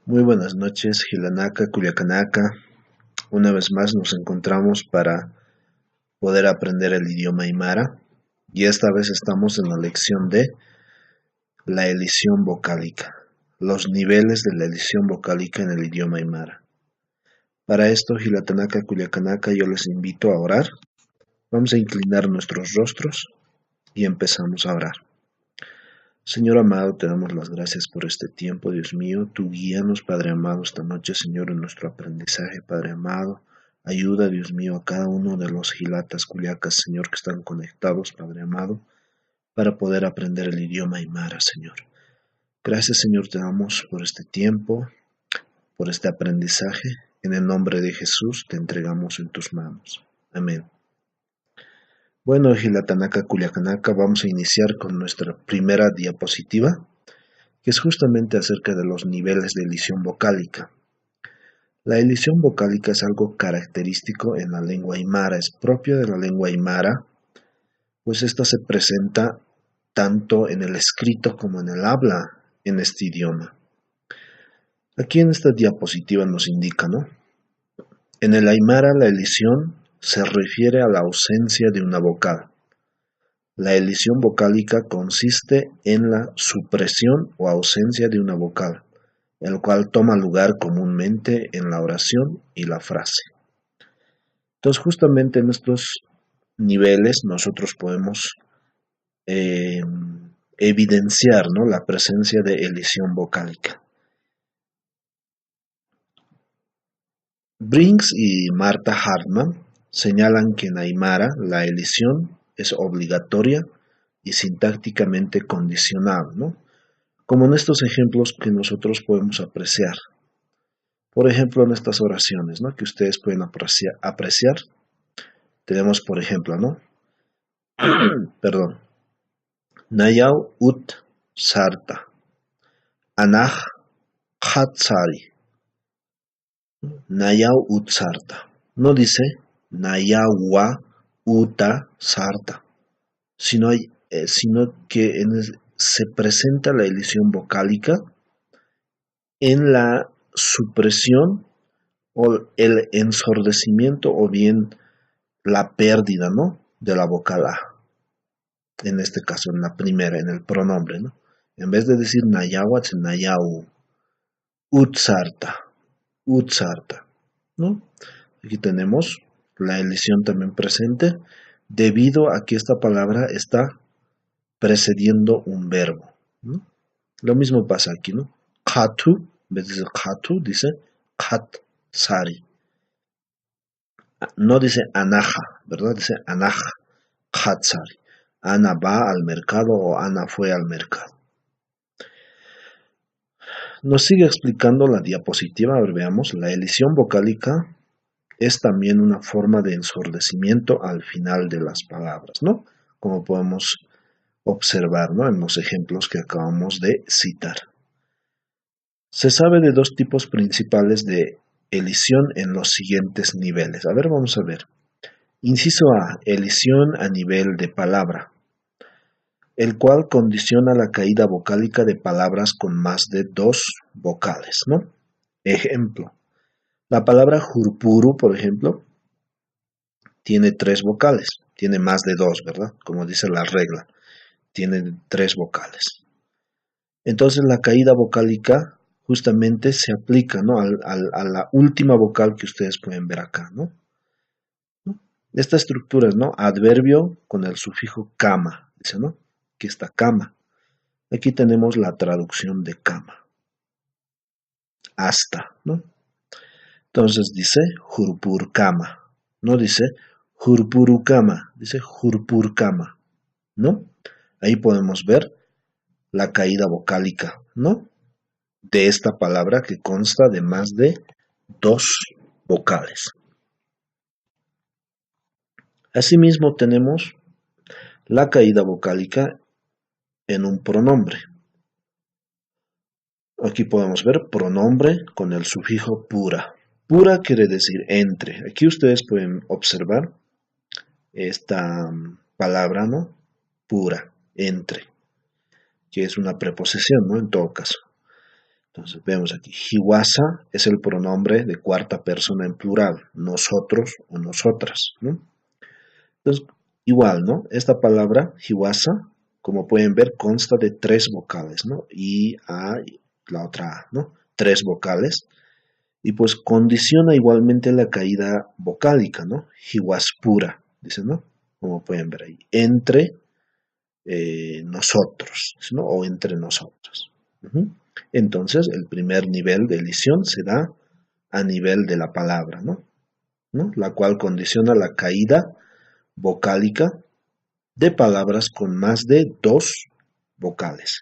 Muy buenas noches, Gilanaka, Culiacanaca. Una vez más nos encontramos para poder aprender el idioma Aymara y esta vez estamos en la lección de la elisión vocálica, los niveles de la elisión vocálica en el idioma Aymara. Para esto, Gilatanaka, Culiacanaca, yo les invito a orar. Vamos a inclinar nuestros rostros y empezamos a orar. Señor amado, te damos las gracias por este tiempo, Dios mío. Tú guíanos, Padre amado, esta noche, Señor, en nuestro aprendizaje, Padre amado. Ayuda, Dios mío, a cada uno de los gilatas, culiacas, Señor, que están conectados, Padre amado, para poder aprender el idioma aymara, Señor. Gracias, Señor, te damos por este tiempo, por este aprendizaje. En el nombre de Jesús te entregamos en tus manos. Amén. Bueno, Gilatanaka, Culiacanaca, vamos a iniciar con nuestra primera diapositiva, que es justamente acerca de los niveles de elisión vocálica. La elisión vocálica es algo característico en la lengua aymara, es propio de la lengua aymara, pues esta se presenta tanto en el escrito como en el habla en este idioma. Aquí en esta diapositiva nos indica, ¿no? En el aymara la elisión se refiere a la ausencia de una vocal. La elisión vocálica consiste en la supresión o ausencia de una vocal, el cual toma lugar comúnmente en la oración y la frase. Entonces, justamente en estos niveles nosotros podemos eh, evidenciar, ¿no?, la presencia de elisión vocálica. Brinks y Martha Hartman señalan que en aymara la elisión es obligatoria y sintácticamente condicional, ¿no?, como en estos ejemplos que nosotros podemos apreciar. Por ejemplo, en estas oraciones, ¿no?, que ustedes pueden apreciar, tenemos, por ejemplo, ¿no? Perdón. Nayau ut sarta. Anaj hatsari. Nayau ut sarta. No dice nayawa uta sarta, sino que se presenta la elisión vocálica en la supresión o el ensordecimiento o bien la pérdida, ¿no?, de la vocal A. En este caso, en la primera, en el pronombre, ¿no? En vez de decir nayawat, nayau, utsarta, utsarta, ¿no? Aquí tenemos la elisión también presente debido a que esta palabra está precediendo un verbo, ¿no? Lo mismo pasa aquí, ¿no? Katu, en vez de decir katu, dice kat sari. No dice anaja, ¿verdad? Dice anaja, kat sari. Ana va al mercado o Ana fue al mercado. Nos sigue explicando la diapositiva, a ver, veamos. La elisión vocálica es también una forma de ensordecimiento al final de las palabras, ¿no? Como podemos observar, ¿no?, en los ejemplos que acabamos de citar. Se sabe de dos tipos principales de elisión en los siguientes niveles. A ver, vamos a ver. Inciso A, elisión a nivel de palabra, el cual condiciona la caída vocálica de palabras con más de dos vocales, ¿no? Ejemplo, la palabra jurpuru, por ejemplo, tiene tres vocales, tiene más de dos, ¿verdad? Como dice la regla, tiene tres vocales. Entonces la caída vocálica justamente se aplica, ¿no?, a la última vocal que ustedes pueden ver acá, ¿no? Esta estructura es, ¿no?, adverbio con el sufijo kama, dice, ¿no? Aquí está kama. Aquí tenemos la traducción de kama. Hasta, ¿no? Entonces dice jurpurkama. No dice jurpurukama, dice jurpurkama, ¿no? Ahí podemos ver la caída vocálica, ¿no?, de esta palabra que consta de más de dos vocales. Asimismo tenemos la caída vocálica en un pronombre. Aquí podemos ver pronombre con el sufijo pura. Pura quiere decir entre. Aquí ustedes pueden observar esta palabra, ¿no?, pura, entre, que es una preposición, ¿no?, en todo caso. Entonces vemos aquí, hiwasa es el pronombre de cuarta persona en plural, nosotros o nosotras, ¿no? Entonces, igual, ¿no? Esta palabra, hiwasa, como pueden ver, consta de tres vocales, ¿no? I, A, y la otra A, ¿no? Tres vocales. Y pues condiciona igualmente la caída vocálica, ¿no? Hiwaspura, dice, ¿no? Como pueden ver ahí, entre nosotros, ¿no? O entre nosotros. Entonces, el primer nivel de elisión se da a nivel de la palabra, ¿no? La cual condiciona la caída vocálica de palabras con más de dos vocales.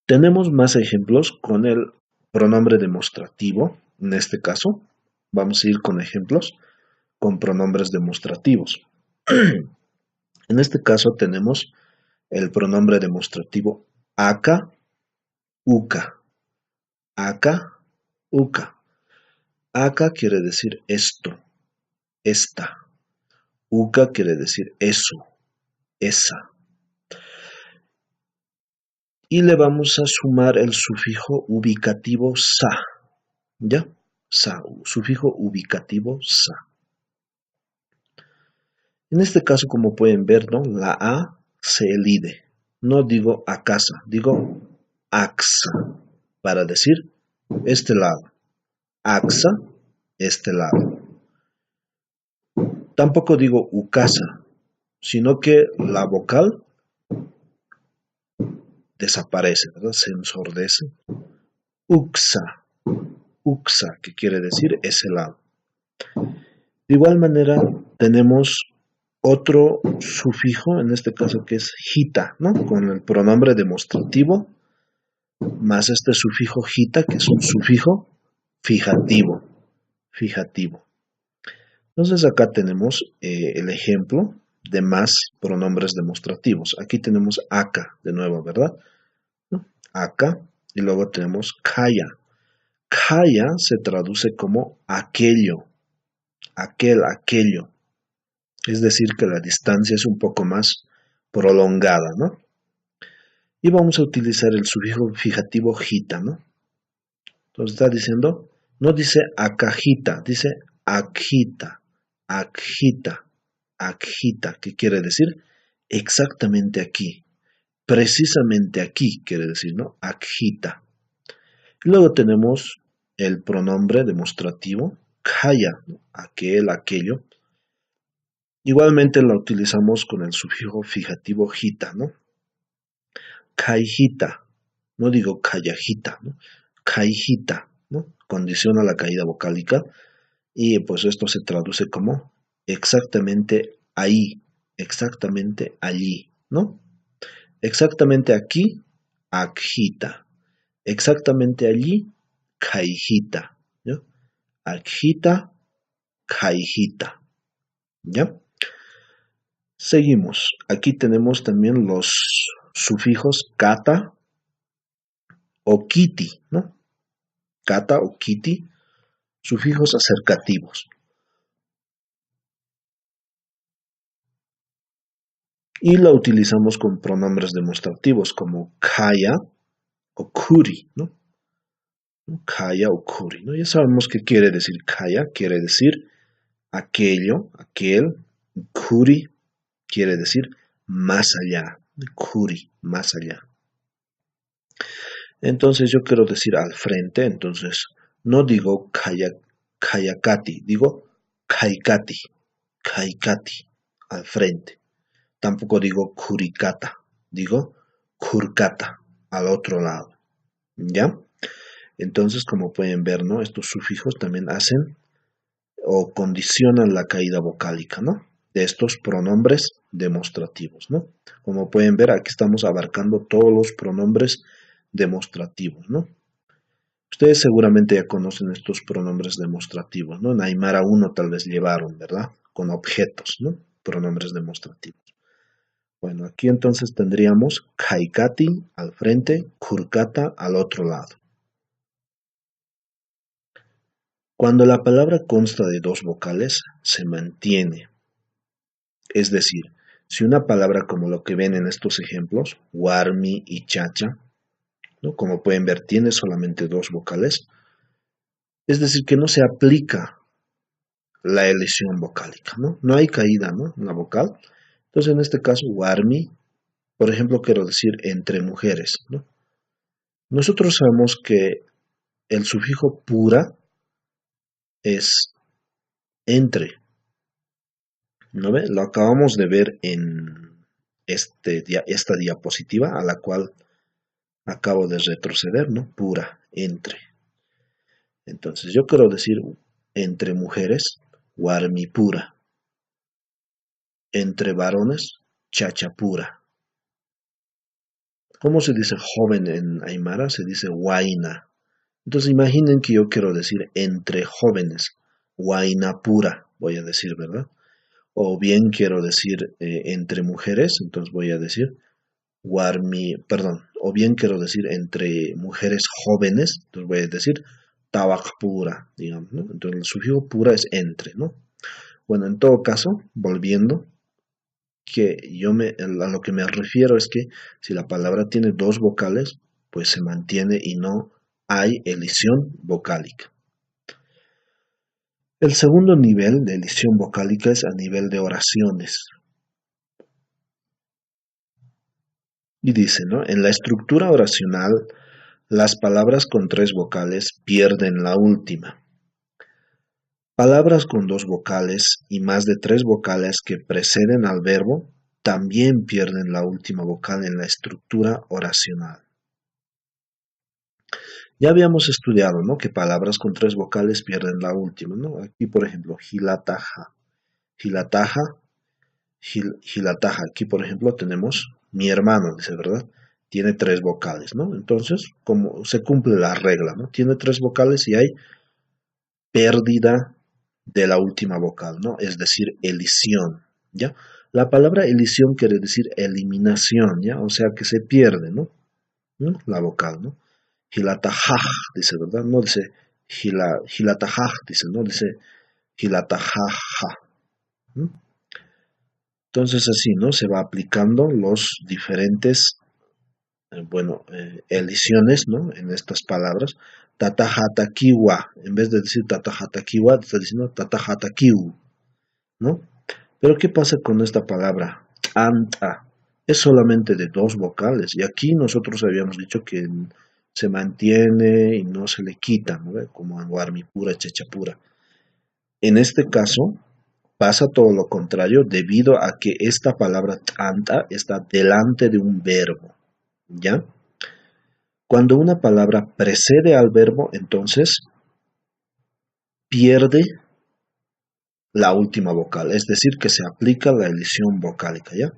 Tenemos más ejemplos con el pronombre demostrativo. En este caso, vamos a ir con ejemplos con pronombres demostrativos. En este caso tenemos el pronombre demostrativo aka, uka. Aka, uka. Aka quiere decir esto, esta. Uka quiere decir eso, esa. Y le vamos a sumar el sufijo ubicativo sa. ¿Ya? Sa, sufijo ubicativo sa. En este caso, como pueden ver, ¿no? La A se elide. No digo a casa, digo axa, para decir este lado. Axa, este lado. Tampoco digo ucasa, sino que la vocal desaparece, ¿verdad? Se ensordece. Uxa, uxa, que quiere decir ese lado. De igual manera, tenemos otro sufijo, en este caso que es hita, ¿no? Con el pronombre demostrativo, más este sufijo hita, que es un sufijo fijativo. Fijativo. Entonces acá tenemos el ejemplo de más pronombres demostrativos. Aquí tenemos aka, de nuevo, ¿verdad? ¿No? Aka, y luego tenemos kaya. Kaya se traduce como aquello, aquel, aquello. Es decir, que la distancia es un poco más prolongada, ¿no? Y vamos a utilizar el sufijo fijativo jita, ¿no? Entonces está diciendo, no dice akajita, dice akjita, akjita, akjita, que quiere decir exactamente aquí, precisamente aquí, quiere decir, ¿no? Akjita. Y luego tenemos el pronombre demostrativo, kaya, ¿no? Aquel, aquello. Igualmente lo utilizamos con el sufijo fijativo jita, ¿no? Kaijita, no digo kayajita, ¿no? Kaijita, ¿no? Condiciona la caída vocálica y pues esto se traduce como exactamente ahí, exactamente allí, ¿no? Exactamente aquí, akjita. Exactamente allí, kaijita, ¿no? Akjita, kaijita, ¿ya? Seguimos. Aquí tenemos también los sufijos kata o kiti, ¿no? Kata o kiti, sufijos asercativos. Y la utilizamos con pronombres demostrativos como kaya o kuri, ¿no? Kaya o kuri, ¿no? Ya sabemos qué quiere decir kaya, quiere decir aquello, aquel. Kuri quiere decir más allá, kuri, más allá. Entonces yo quiero decir al frente, entonces no digo kayakati, digo kaikati, kaikati, al frente. Tampoco digo kurikata, digo kurkata, al otro lado. ¿Ya? Entonces, como pueden ver, ¿no? Estos sufijos también hacen o condicionan la caída vocálica, ¿no? De estos pronombres demostrativos, ¿no? Como pueden ver, aquí estamos abarcando todos los pronombres demostrativos, ¿no? Ustedes seguramente ya conocen estos pronombres demostrativos, ¿no? En Aymara 1 tal vez llevaron, ¿verdad? Con objetos, ¿no? Pronombres demostrativos. Bueno, aquí entonces tendríamos kaikati al frente, kurkata al otro lado. Cuando la palabra consta de dos vocales, se mantiene. Es decir, Si una palabra como lo que ven en estos ejemplos, warmi y chacha, ¿no? Como pueden ver, tiene solamente dos vocales, es decir, que no se aplica la elisión vocálica, ¿no? No hay caída, ¿no? En la vocal. Entonces, en este caso, warmi, por ejemplo, quiero decir entre mujeres, ¿no? Nosotros sabemos que el sufijo pura es entre, ¿no ve? Lo acabamos de ver en esta diapositiva a la cual acabo de retroceder, ¿no? Pura, entre. Entonces, yo quiero decir entre mujeres, warmi pura. Entre varones, chacha pura. ¿Cómo se dice joven en Aymara? Se dice huayna. Entonces imaginen que yo quiero decir entre jóvenes, huayna pura, voy a decir, ¿verdad? O bien quiero decir entre mujeres, entonces voy a decir warmi, perdón, o bien quiero decir entre mujeres jóvenes, entonces voy a decir tabak pura, digamos, ¿no? Entonces el sufijo pura es entre, ¿no? Bueno, en todo caso, volviendo, a lo que me refiero es que si la palabra tiene dos vocales, pues se mantiene y no hay elisión vocálica. El segundo nivel de elisión vocálica es a nivel de oraciones. Y dice, ¿no? En la estructura oracional, las palabras con tres vocales pierden la última. Palabras con dos vocales y más de tres vocales que preceden al verbo también pierden la última vocal en la estructura oracional. Ya habíamos estudiado, ¿no? Que palabras con tres vocales pierden la última, ¿no? Aquí, por ejemplo, hilataja, hilataja, hilataja. Aquí, por ejemplo, tenemos mi hermano, dice, ¿verdad? Tiene tres vocales, ¿no? Entonces, como se cumple la regla, ¿no? Tiene tres vocales y hay pérdida de la última vocal, ¿no? Es decir, elisión, ¿ya? La palabra elisión quiere decir eliminación, ¿ya? O sea que se pierde, ¿no? La vocal, ¿no? Hilatajaj, dice, ¿verdad? No dice hilatajaj, dice, no dice hilatajaja. Entonces así, ¿no? Se va aplicando los diferentes, elisiones, ¿no? En estas palabras. Tatajatakiwa, en vez de decir tatajatakiwa, está diciendo tatajatakiu, ¿no? Pero ¿qué pasa con esta palabra? Anta. Es solamente de dos vocales. Y aquí nosotros habíamos dicho que se mantiene y no se le quita, ¿no? Como en Warmi pura, checha pura. En este caso pasa todo lo contrario debido a que esta palabra anta está delante de un verbo, ¿ya? Cuando una palabra precede al verbo, entonces pierde la última vocal, es decir, que se aplica la elisión vocálica, ¿ya?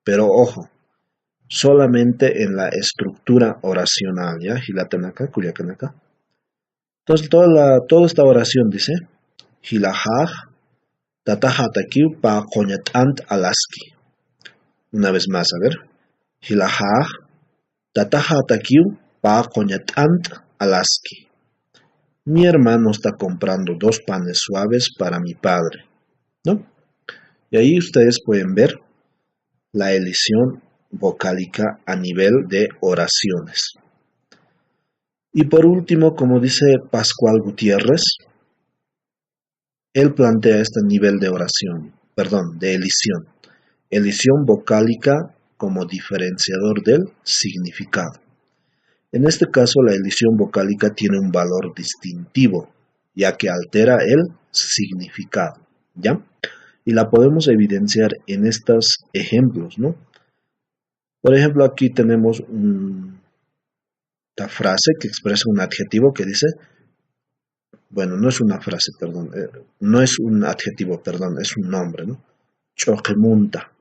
Pero ojo, solamente en la estructura oracional, ¿ya? Hilatanaka, Kuliakanaka. Entonces, toda esta oración dice, Hilahaj, Tatahatakiu pa Koñatant Alaski. Una vez más, a ver. Hilahaj, Tatahatakiu pa Koñatant Alaski. Mi hermano está comprando 2 panes suaves para mi padre, ¿no? Y ahí ustedes pueden ver la elisión vocálica a nivel de oraciones. Y por último, como dice Pascual Gutiérrez, él plantea este nivel de oración, perdón, de elisión vocálica como diferenciador del significado. En este caso, la elisión vocálica tiene un valor distintivo, ya que altera el significado, ¿ya? Y la podemos evidenciar en estos ejemplos, ¿no? Por ejemplo, aquí tenemos esta frase que expresa un adjetivo que dice, bueno, no es una frase, perdón, no es un adjetivo, perdón, es un nombre, ¿no? Choquemunta,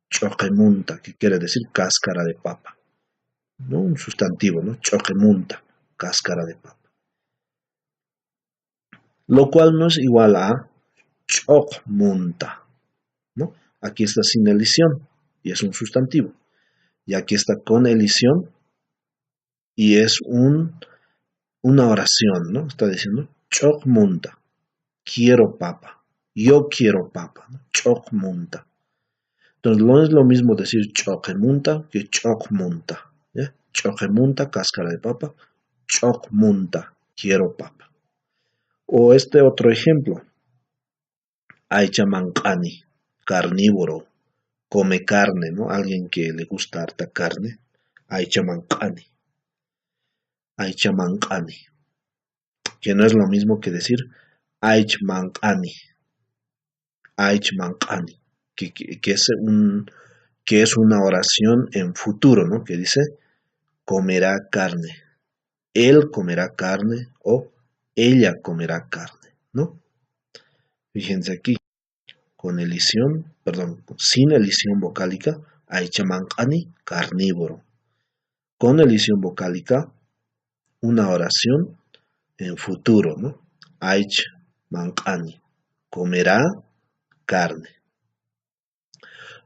choquemunta, que quiere decir cáscara de papa, ¿no? Un sustantivo, ¿no? Choquemunta, cáscara de papa. Lo cual no es igual a chokmunta, ¿no? Aquí está sin elisión y es un sustantivo. Y aquí está con elisión y es una oración, ¿no? Está diciendo chokmunta, quiero papa, yo quiero papa, ¿no? Chokmunta. Entonces no es lo mismo decir choquemunta que chocmunta. ¿Ya? Choquemunta, cáscara de papa. Chocmunta, quiero papa. O este otro ejemplo. Aychamancani, carnívoro, come carne, ¿no? Alguien que le gusta harta carne. Aychamancani, Aychamancani. Que no es lo mismo que decir Aychmancani, Aychmancani. Que es una oración en futuro, ¿no? Que dice comerá carne, él comerá carne o ella comerá carne, ¿no? Fíjense aquí, con elisión, perdón, sin elisión vocálica, Aychamancani, carnívoro. Con elisión vocálica, una oración en futuro, ¿no? Aychmancani, comerá carne.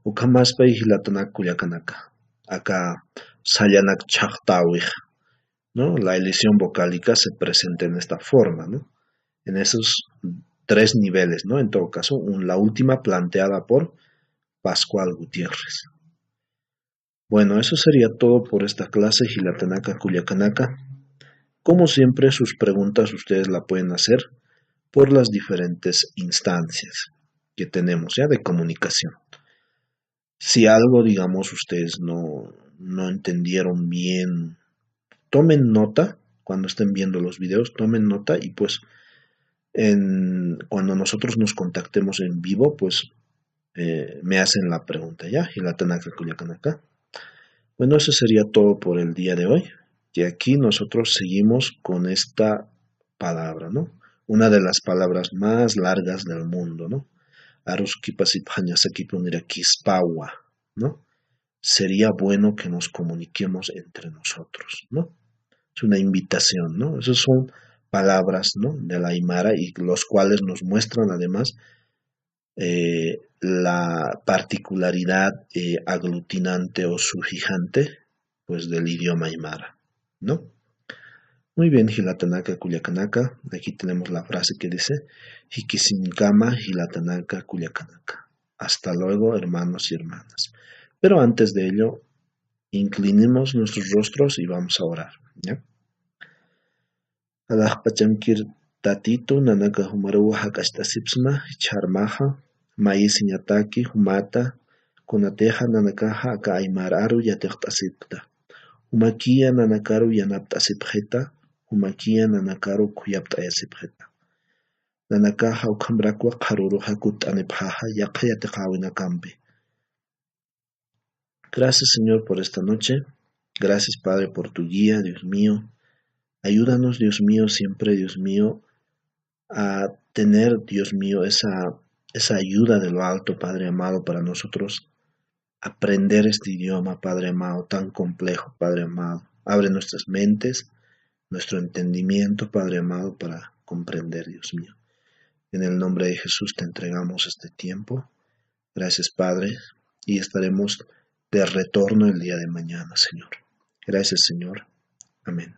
Ukamaspa y Hilatana Culiacanaka. Acá, Sayanak Chachtawij, ¿no? La elisión vocálica se presenta en esta forma, ¿no? En esos tres niveles, ¿no? En todo caso, la última planteada por Pascual Gutiérrez. Bueno, eso sería todo por esta clase Gilatanaka Culiacanaka. Como siempre, sus preguntas ustedes la pueden hacer por las diferentes instancias que tenemos ya de comunicación. Si algo, digamos, ustedes no entendieron bien, tomen nota cuando estén viendo los videos, tomen nota y pues cuando nosotros nos contactemos en vivo, pues me hacen la pregunta, ¿ya? Hilatanaka Culiacanaka. Bueno, eso sería todo por el día de hoy. Y aquí nosotros seguimos con esta palabra, ¿no? Una de las palabras más largas del mundo, ¿no? ¿No? Sería bueno que nos comuniquemos entre nosotros, ¿no? Es una invitación, ¿no? Esas son palabras, ¿no? De la Aymara y los cuales nos muestran además la particularidad aglutinante o sufijante, pues del idioma Aymara, ¿no? Muy bien, Hilatanaka Culiacanaka. Aquí tenemos la frase que dice Hikisinkama Hilatanaka Culiacanaka. Hasta luego, hermanos y hermanas. Pero antes de ello, inclinemos nuestros rostros y vamos a orar, ¿ya? Alajpachankir tatito nanaka humaruwa hakashtasipsma charmaja maíz ñataki humata kunateja nanakaja aka aymararu yateqtasipta. Humakia nanakaru yanaptasipjeta humakia nanakaru kuyaptayasipjeta. Nanakaja ukhamrakwa qaruru hakut anepjaja yaqayateqawinakampi. Gracias, Señor, por esta noche. Gracias, Padre, por tu guía, Dios mío. Ayúdanos, Dios mío, siempre, Dios mío, a tener, Dios mío, esa ayuda de lo alto, Padre amado, para nosotros aprender este idioma, Padre amado, tan complejo, Padre amado. Abre nuestras mentes, nuestro entendimiento, Padre amado, para comprender, Dios mío. En el nombre de Jesús te entregamos este tiempo. Gracias, Padre, y estaremos de retorno el día de mañana, Señor. Gracias, Señor. Amén.